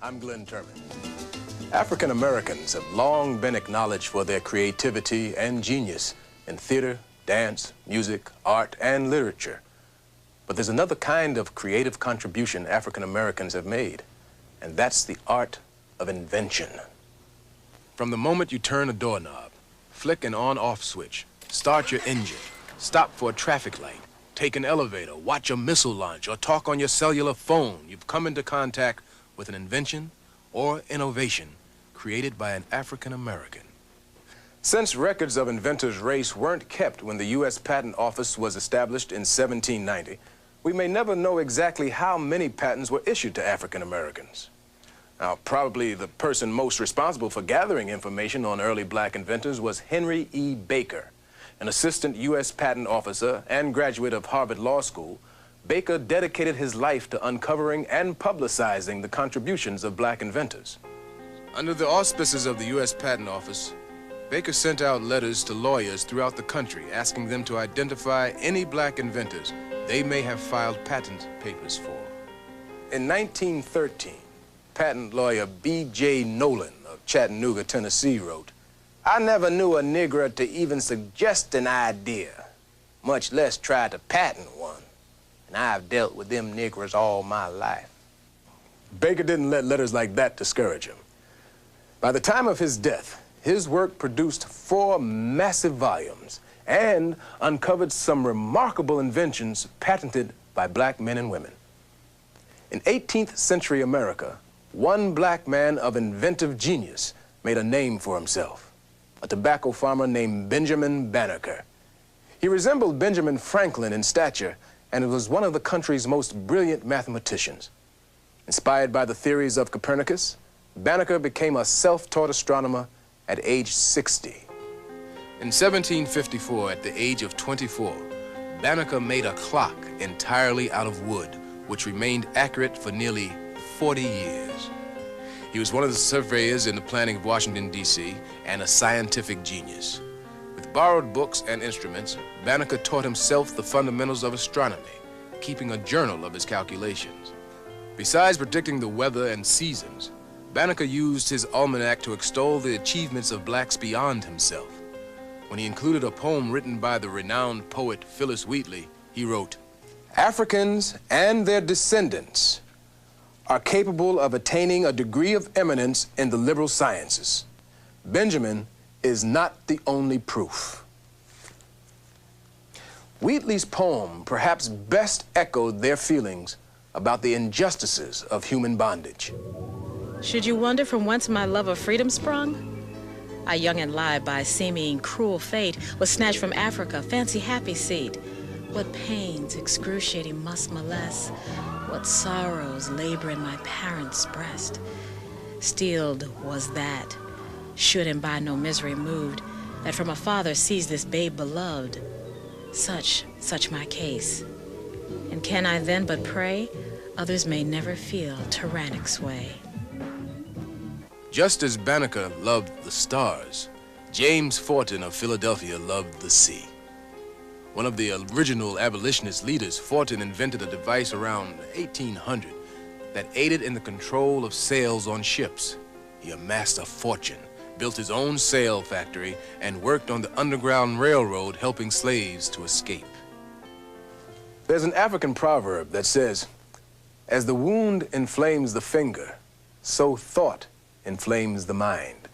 I'm Glenn Turman. African Americans have long been acknowledged for their creativity and genius in theater, dance, music, art, and literature. But there's another kind of creative contribution African Americans have made, and that's the art of invention. From the moment you turn a doorknob, flick an on-off switch, start your engine, stop for a traffic light, take an elevator, watch a missile launch, or talk on your cellular phone, you've come into contact with an invention or innovation created by an African American. Since records of inventors' race weren't kept when the U.S. Patent Office was established in 1790, we may never know exactly how many patents were issued to African Americans. Now, probably the person most responsible for gathering information on early black inventors was Henry E. Baker. An assistant U.S. patent officer and graduate of Harvard Law School, Baker dedicated his life to uncovering and publicizing the contributions of black inventors. Under the auspices of the U.S. Patent Office, Baker sent out letters to lawyers throughout the country asking them to identify any black inventors they may have filed patent papers for. In 1913, patent lawyer B.J. Nolan of Chattanooga, Tennessee wrote, "I never knew a Negro to even suggest an idea, much less try to patent one. And I've dealt with them Negroes all my life." Baker didn't let letters like that discourage him. By the time of his death, his work produced 4 massive volumes and uncovered some remarkable inventions patented by black men and women. In 18th century America, one black man of inventive genius made a name for himself, a tobacco farmer named Benjamin Banneker. He resembled Benjamin Franklin in stature and was one of the country's most brilliant mathematicians. Inspired by the theories of Copernicus, Banneker became a self-taught astronomer at age 60. In 1754, at the age of 24, Banneker made a clock entirely out of wood, which remained accurate for nearly 40 years. He was one of the surveyors in the planning of Washington, D.C., and a scientific genius. With borrowed books and instruments, Banneker taught himself the fundamentals of astronomy, keeping a journal of his calculations. Besides predicting the weather and seasons, Banneker used his almanac to extol the achievements of blacks beyond himself. When he included a poem written by the renowned poet Phyllis Wheatley, he wrote, "Africans and their descendants are capable of attaining a degree of eminence in the liberal sciences. Benjamin is not the only proof." Wheatley's poem perhaps best echoed their feelings about the injustices of human bondage. Should you wonder from whence my love of freedom sprung? I young and live by seeming cruel fate was snatched from Africa, fancy happy seat. What pains excruciating must molest, what sorrows labor in my parents' breast. Steeled was that, should and by no misery moved, that from a father sees this babe beloved. Such my case. And can I then but pray, others may never feel tyrannic sway. Just as Banneker loved the stars, James Forten of Philadelphia loved the sea. One of the original abolitionist leaders, Forten invented a device around 1800 that aided in the control of sails on ships. He amassed a fortune, built his own sail factory, and worked on the Underground Railroad helping slaves to escape. There's an African proverb that says, "As the wound inflames the finger, so thought inflames the mind."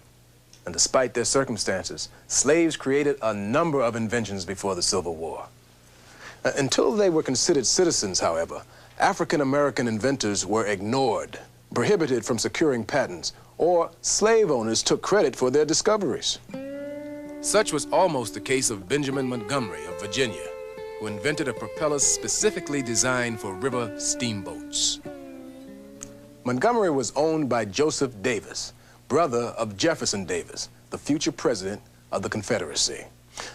And despite their circumstances, slaves created a number of inventions before the Civil War. Until they were considered citizens, however, African-American inventors were ignored, prohibited from securing patents, or slave owners took credit for their discoveries. Such was almost the case of Benjamin Montgomery of Virginia, who invented a propeller specifically designed for river steamboats. Montgomery was owned by Joseph Davis, brother of Jefferson Davis, the future president of the Confederacy.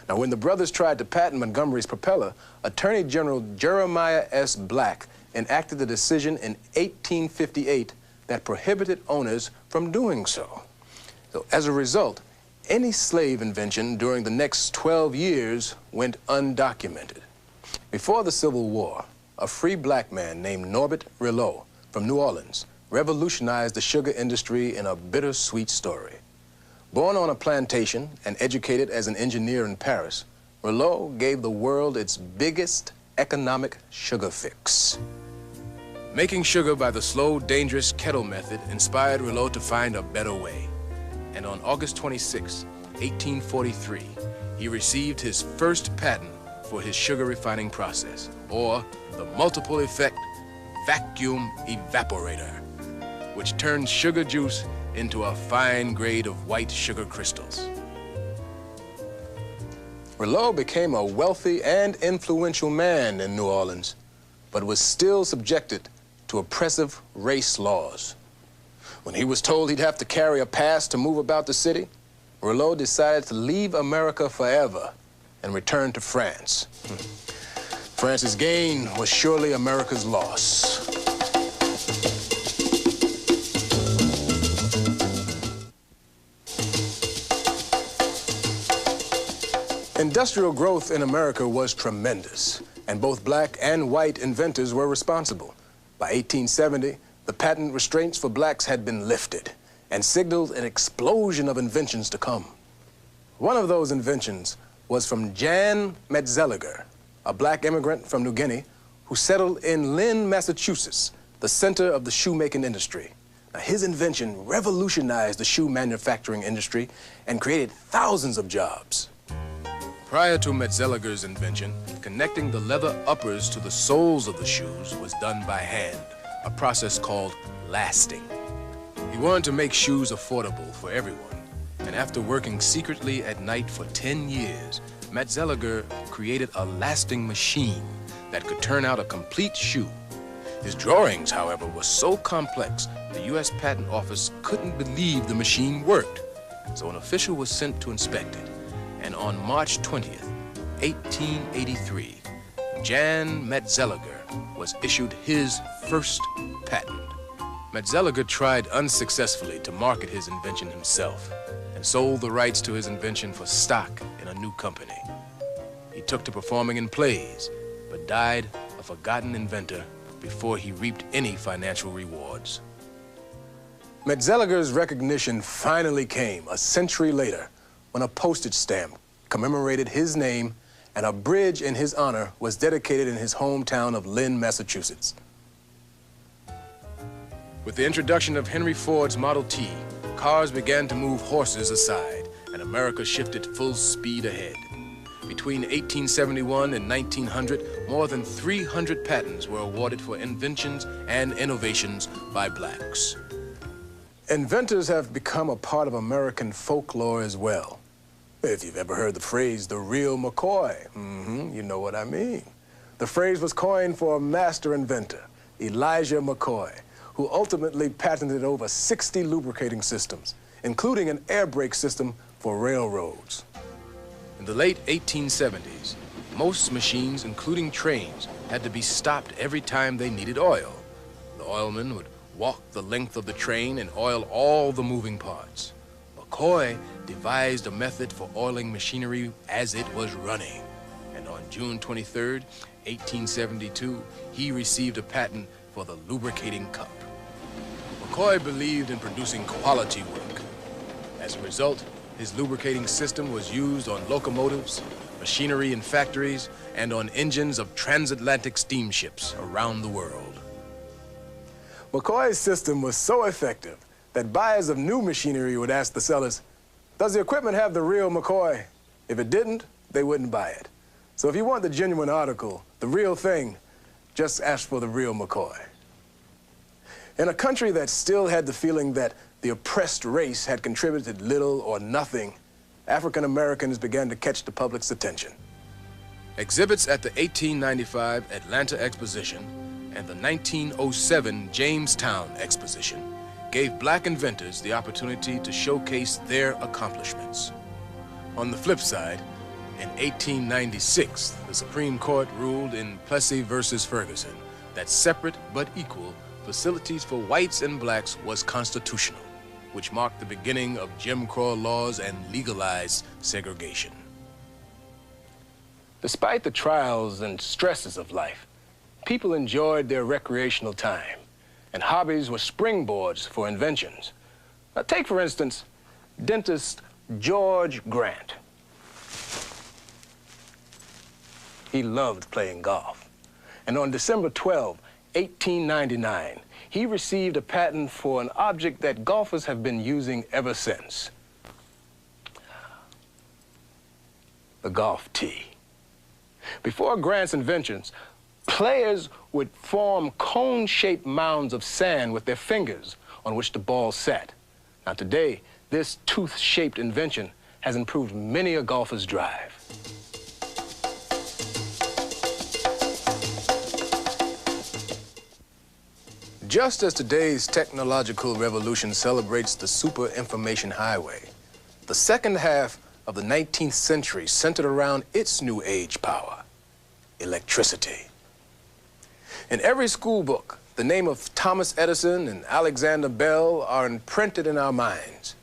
Now, when the brothers tried to patent Montgomery's propeller, Attorney General Jeremiah S. Black enacted a decision in 1858 that prohibited owners from doing so. As a result, any slave invention during the next 12 years went undocumented. Before the Civil War, a free black man named Norbert Rillo from New Orleans revolutionized the sugar industry in a bittersweet story. Born on a plantation and educated as an engineer in Paris, Rouleau gave the world its biggest economic sugar fix. Making sugar by the slow, dangerous kettle method inspired Rouleau to find a better way. And on August 26, 1843, he received his first patent for his sugar refining process, or the multiple effect vacuum evaporator, which turns sugar juice into a fine grade of white sugar crystals. Rouleau became a wealthy and influential man in New Orleans, but was still subjected to oppressive race laws. When he was told he'd have to carry a pass to move about the city, Rouleau decided to leave America forever and return to France. France's gain was surely America's loss. Industrial growth in America was tremendous, and both black and white inventors were responsible. By 1870, the patent restraints for blacks had been lifted and signaled an explosion of inventions to come. One of those inventions was from Jan Metzeliger, a black immigrant from New Guinea who settled in Lynn, Massachusetts, the center of the shoemaking industry. Now, his invention revolutionized the shoe manufacturing industry and created thousands of jobs. Prior to Metzeliger's invention, connecting the leather uppers to the soles of the shoes was done by hand, a process called lasting. He wanted to make shoes affordable for everyone, and after working secretly at night for 10 years, Metzeliger created a lasting machine that could turn out a complete shoe. His drawings, however, were so complex, the U.S. Patent Office couldn't believe the machine worked, so an official was sent to inspect it. And on March 20th, 1883, Jan Metzeliger was issued his first patent. Metzeliger tried unsuccessfully to market his invention himself and sold the rights to his invention for stock in a new company. He took to performing in plays, but died a forgotten inventor before he reaped any financial rewards. Metzeliger's recognition finally came a century later when a postage stamp commemorated his name and a bridge in his honor was dedicated in his hometown of Lynn, Massachusetts. With the introduction of Henry Ford's Model T, cars began to move horses aside, and America shifted full speed ahead. Between 1871 and 1900, more than 300 patents were awarded for inventions and innovations by blacks. Inventors have become a part of American folklore as well. If you've ever heard the phrase, the real McCoy, you know what I mean. The phrase was coined for a master inventor, Elijah McCoy, who ultimately patented over 60 lubricating systems, including an air brake system for railroads. In the late 1870s, most machines, including trains, had to be stopped every time they needed oil. The oilman would walk the length of the train and oil all the moving parts. McCoy devised a method for oiling machinery as it was running. And on June 23rd, 1872, he received a patent for the lubricating cup. McCoy believed in producing quality work. As a result, his lubricating system was used on locomotives, machinery in factories, and on engines of transatlantic steamships around the world. McCoy's system was so effective that buyers of new machinery would ask the sellers, "Does the equipment have the real McCoy?" If it didn't, they wouldn't buy it. So if you want the genuine article, the real thing, just ask for the real McCoy. In a country that still had the feeling that the oppressed race had contributed little or nothing, African Americans began to catch the public's attention. Exhibits at the 1895 Atlanta Exposition and the 1907 Jamestown Exposition gave black inventors the opportunity to showcase their accomplishments. On the flip side, in 1896, the Supreme Court ruled in Plessy versus Ferguson that separate but equal facilities for whites and blacks was constitutional, which marked the beginning of Jim Crow laws and legalized segregation. Despite the trials and stresses of life, people enjoyed their recreational time and hobbies were springboards for inventions. Now, take, for instance, dentist George Grant. He loved playing golf. And on December 12, 1899, he received a patent for an object that golfers have been using ever since. The golf tee. Before Grant's inventions, players would form cone-shaped mounds of sand with their fingers on which the ball sat. Now today, this tooth-shaped invention has improved many a golfer's drive. Just as today's technological revolution celebrates the super information highway, the second half of the 19th century centered around its new age power, electricity. In every school book, the name of Thomas Edison and Alexander Bell are imprinted in our minds.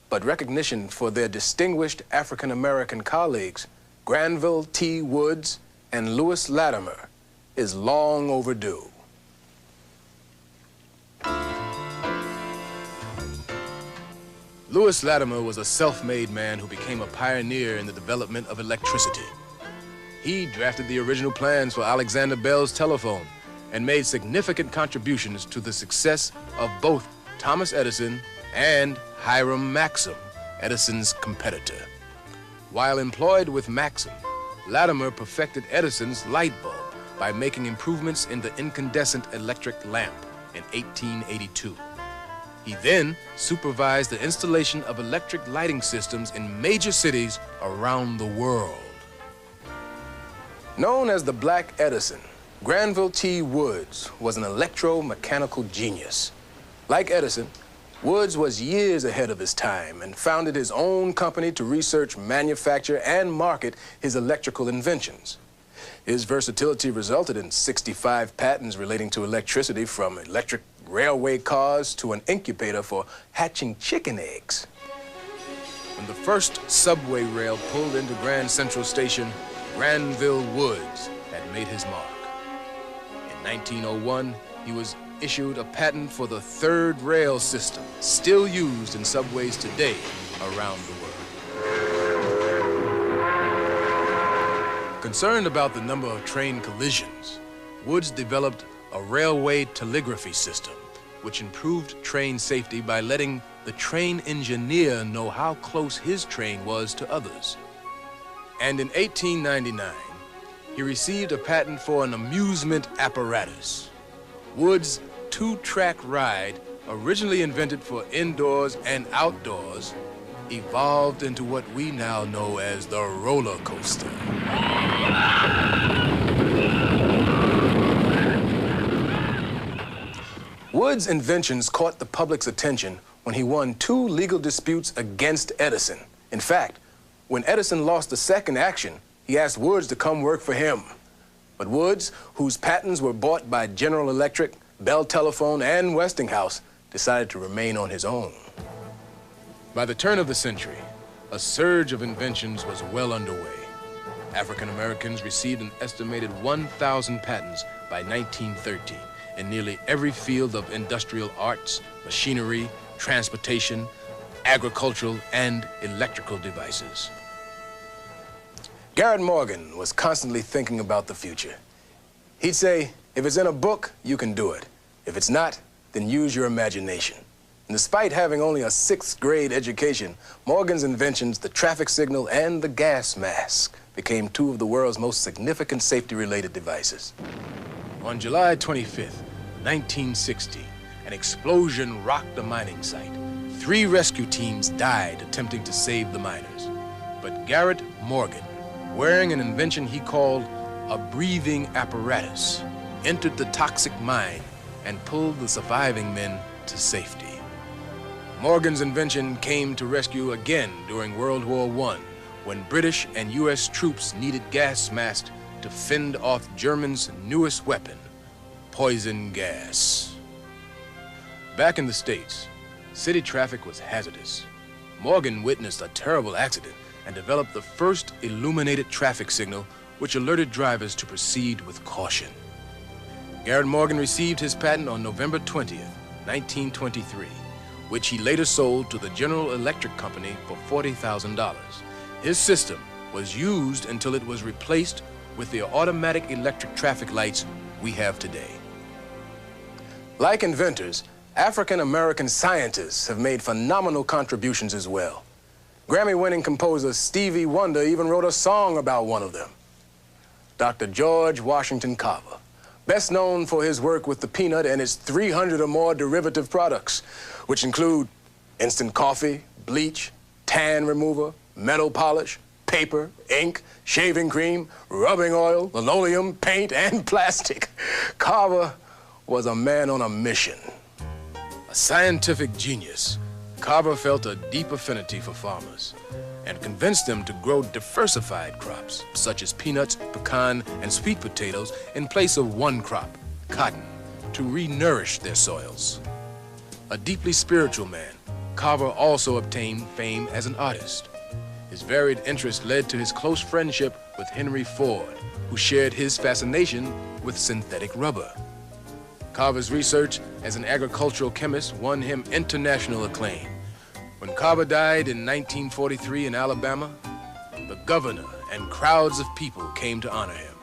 But recognition for their distinguished African-American colleagues, Granville T. Woods and Lewis Latimer, is long overdue. Lewis Latimer was a self-made man who became a pioneer in the development of electricity. He drafted the original plans for Alexander Bell's telephone and made significant contributions to the success of both Thomas Edison and Hiram Maxim, Edison's competitor. While employed with Maxim, Latimer perfected Edison's light bulb by making improvements in the incandescent electric lamp in 1882. He then supervised the installation of electric lighting systems in major cities around the world. Known as the Black Edison, Granville T. Woods was an electromechanical genius. Like Edison, Woods was years ahead of his time and founded his own company to research, manufacture, and market his electrical inventions. His versatility resulted in 65 patents relating to electricity, from electric railway cars to an incubator for hatching chicken eggs. When the first subway rail pulled into Grand Central Station, Granville Woods had made his mark. In 1901, he was issued a patent for the third rail system, still used in subways today around the world. Concerned about the number of train collisions, Woods developed a railway telegraphy system, which improved train safety by letting the train engineer know how close his train was to others. And in 1899, he received a patent for an amusement apparatus. Woods' two-track ride, originally invented for indoors and outdoors, evolved into what we now know as the roller coaster. Woods' inventions caught the public's attention when he won 2 legal disputes against Edison. In fact, when Edison lost the second action, he asked Woods to come work for him. But Woods, whose patents were bought by General Electric, Bell Telephone, and Westinghouse, decided to remain on his own. By the turn of the century, a surge of inventions was well underway. African Americans received an estimated 1,000 patents by 1913 in nearly every field of industrial arts, machinery, transportation, agricultural, and electrical devices. Garrett Morgan was constantly thinking about the future. He'd say, if it's in a book, you can do it. If it's not, then use your imagination. And despite having only a 6th grade education, Morgan's inventions, the traffic signal and the gas mask, became 2 of the world's most significant safety-related devices. On July 25th, 1960, an explosion rocked a mining site. 3 rescue teams died attempting to save the miners. But Garrett Morgan, wearing an invention he called a breathing apparatus, entered the toxic mine and pulled the surviving men to safety. Morgan's invention came to rescue again during World War I, when British and U.S. troops needed gas masks to fend off Germans' newest weapon, poison gas. Back in the States, city traffic was hazardous. Morgan witnessed a terrible accident and developed the first illuminated traffic signal, which alerted drivers to proceed with caution. Garrett Morgan received his patent on November 20th, 1923, which he later sold to the General Electric Company for $40,000. His system was used until it was replaced with the automatic electric traffic lights we have today. Like inventors, African-American scientists have made phenomenal contributions as well. Grammy-winning composer Stevie Wonder even wrote a song about one of them. Dr. George Washington Carver, best known for his work with the peanut and its 300 or more derivative products, which include instant coffee, bleach, tan remover, metal polish, paper, ink, shaving cream, rubbing oil, linoleum, paint, and plastic. Carver was a man on a mission. A scientific genius, Carver felt a deep affinity for farmers and convinced them to grow diversified crops, such as peanuts, pecan, and sweet potatoes, in place of one crop, cotton, to re-nourish their soils. A deeply spiritual man, Carver also obtained fame as an artist. His varied interests led to his close friendship with Henry Ford, who shared his fascination with synthetic rubber. Carver's research as an agricultural chemist won him international acclaim. When Carver died in 1943 in Alabama, the governor and crowds of people came to honor him.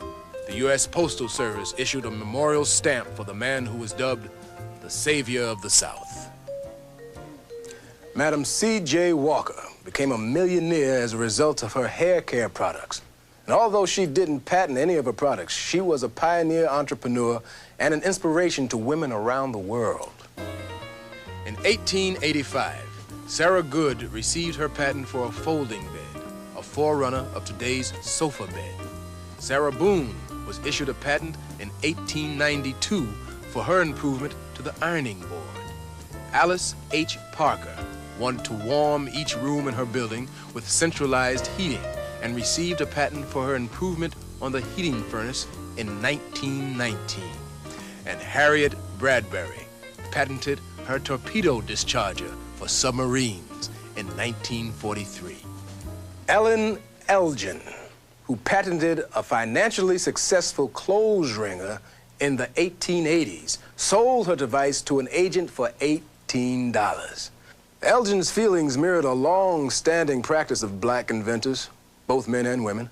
The U.S. Postal Service issued a memorial stamp for the man who was dubbed the Savior of the South. Madam C.J. Walker became a millionaire as a result of her hair care products. And although she didn't patent any of her products, she was a pioneer entrepreneur and an inspiration to women around the world. In 1885, Sarah Good received her patent for a folding bed, a forerunner of today's sofa bed. Sarah Boone was issued a patent in 1892 for her improvement to the ironing board. Alice H. Parker wanted to warm each room in her building with centralized heating and received a patent for her improvement on the heating furnace in 1919. And Harriet Bradbury patented her torpedo discharger for submarines in 1943. Ellen Elgin, who patented a financially successful clothes wringer in the 1880s, sold her device to an agent for $18. Elgin's feelings mirrored a long-standing practice of black inventors, both men and women,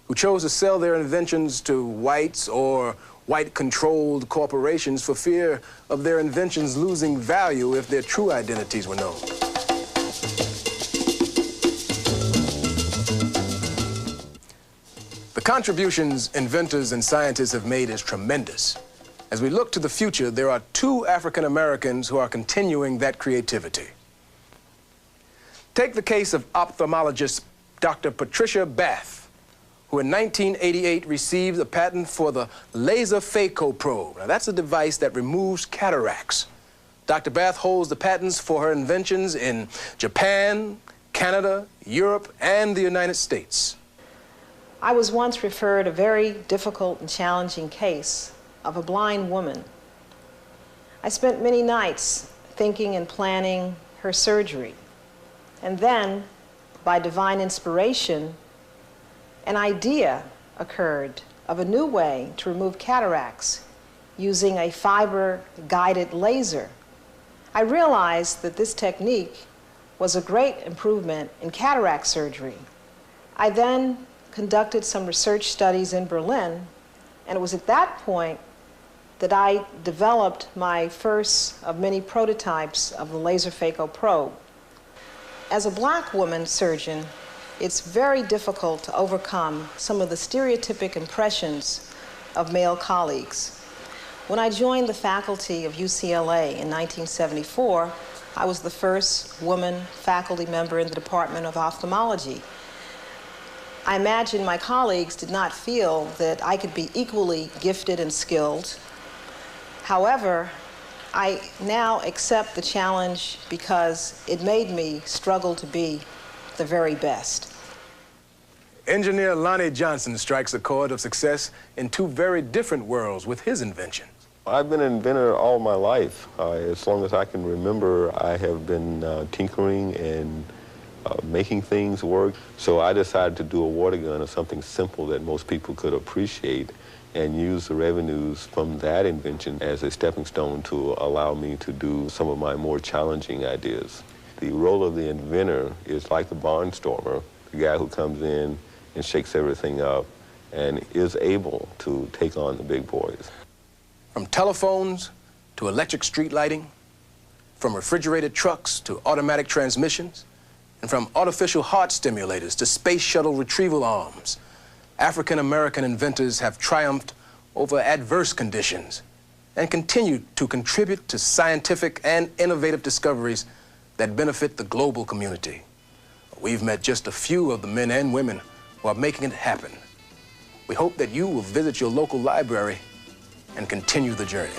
who chose to sell their inventions to whites or white-controlled corporations for fear of their inventions losing value if their true identities were known. The contributions inventors and scientists have made is tremendous. As we look to the future, there are 2 African Americans who are continuing that creativity. Take the case of ophthalmologist Dr. Patricia Bath, who in 1988 received a patent for the laser phaco probe. Now, that's a device that removes cataracts. Dr. Bath holds the patents for her inventions in Japan, Canada, Europe, and the United States. I was once referred a very difficult and challenging case of a blind woman. I spent many nights thinking and planning her surgery. And then, by divine inspiration, an idea occurred of a new way to remove cataracts using a fiber-guided laser. I realized that this technique was a great improvement in cataract surgery. I then conducted some research studies in Berlin, and it was at that point that I developed my first of many prototypes of the laser phaco probe. As a black woman surgeon, it's very difficult to overcome some of the stereotypic impressions of male colleagues. When I joined the faculty of UCLA in 1974, I was the first woman faculty member in the Department of Ophthalmology. I imagine my colleagues did not feel that I could be equally gifted and skilled. However, I now accept the challenge because it made me struggle to be the very best. Engineer Lonnie Johnson strikes a chord of success in 2 very different worlds with his invention. I've been an inventor all my life. As long as I can remember, I have been tinkering and making things work. So I decided to do a water gun or something simple that most people could appreciate and use the revenues from that invention as a stepping stone to allow me to do some of my more challenging ideas. The role of the inventor is like the barnstormer, the guy who comes in and shakes everything up and is able to take on the big boys. From telephones to electric street lighting, from refrigerated trucks to automatic transmissions, and from artificial heart stimulators to space shuttle retrieval arms, African-American inventors have triumphed over adverse conditions and continue to contribute to scientific and innovative discoveries that benefit the global community. We've met just a few of the men and women who are making it happen. We hope that you will visit your local library and continue the journey.